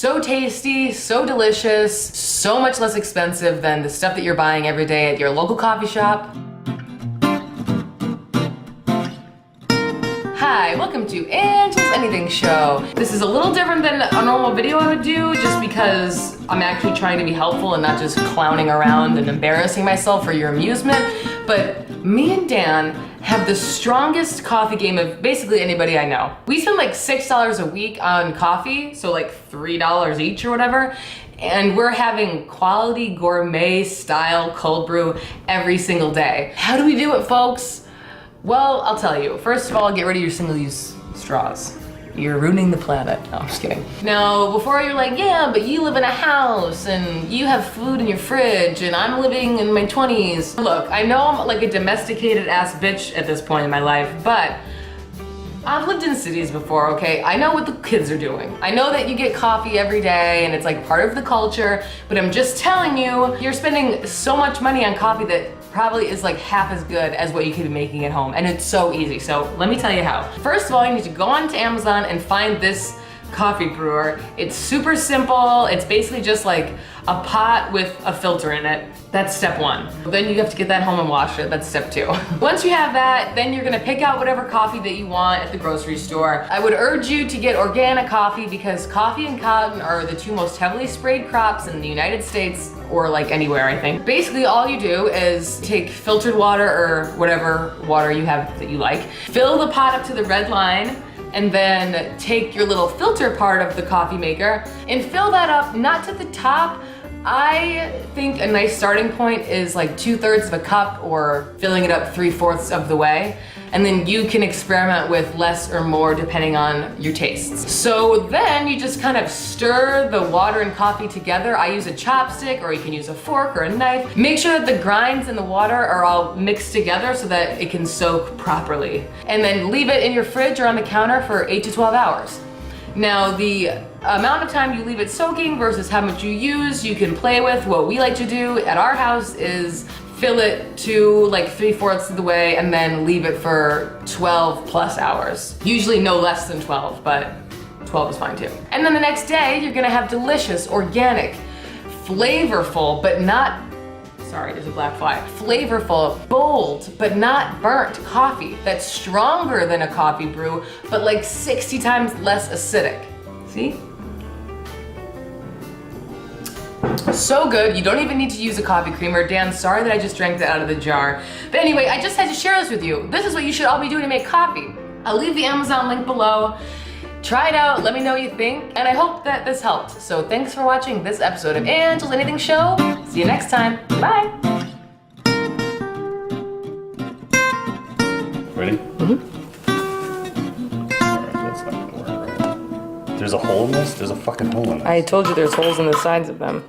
So tasty, so delicious, so much less expensive than the stuff that you're buying every day at your local coffee shop. Hi, welcome to Angela's Anything Show. This is a little different than a normal video I would do just because I'm actually trying to be helpful and not just clowning around and embarrassing myself for your amusement. But me and Dan have the strongest coffee game of basically anybody I know. We spend like $6 a week on coffee, so like $3 each or whatever, and we're having quality gourmet style cold brew every single day. How do we do it, folks? Well, I'll tell you. First of all, get rid of your single-use straws. You're ruining the planet. No, I'm just kidding. Now, before you're like, yeah, but you live in a house and you have food in your fridge and I'm living in my 20s. Look, I know I'm like a domesticated ass bitch at this point in my life, but I've lived in cities before, okay? I know what the kids are doing. I know that you get coffee every day and it's like part of the culture, but I'm just telling you, you're spending so much money on coffee that probably is like half as good as what you could be making at home. And it's so easy. So let me tell you how. First of all, you need to go onto Amazon and find this coffee brewer. It's super simple. It's basically just like a pot with a filter in it. That's step one. Then you have to get that home and wash it. That's step two. Once you have that, then you're gonna pick out whatever coffee that you want at the grocery store. I would urge you to get organic coffee because coffee and cotton are the two most heavily sprayed crops in the United States or like anywhere, I think. Basically, all you do is take filtered water or whatever water you have that you like, fill the pot up to the red line, and then take your little filter part of the coffee maker and fill that up, not to the top. I think a nice starting point is like 2/3 of a cup or filling it up 3/4 of the way. And then you can experiment with less or more depending on your tastes. So then you just kind of stir the water and coffee together. I use a chopstick or you can use a fork or a knife. Make sure that the grinds and the water are all mixed together so that it can soak properly. And then leave it in your fridge or on the counter for 8 to 12 hours. Now the amount of time you leave it soaking versus how much you use, you can play with. What we like to do at our house is fill it to like 3/4 of the way and then leave it for 12 plus hours. Usually no less than 12, but 12 is fine too. And then the next day, you're gonna have delicious, organic, flavorful, but not, sorry, there's a black fly. Flavorful, bold, but not burnt coffee that's stronger than a coffee brew, but like 60 times less acidic. See? So good, you don't even need to use a coffee creamer. Dan, sorry that I just drank that out of the jar. But anyway, I just had to share this with you. This is what you should all be doing to make coffee. I'll leave the Amazon link below. Try it out, let me know what you think, and I hope that this helped. So thanks for watching this episode of Angela's Anything Show. See you next time, bye. Ready? Mm-hmm. Alright, that's not gonna work, right? There's a hole in this? There's a fucking hole in this. I told you there's holes in the sides of them.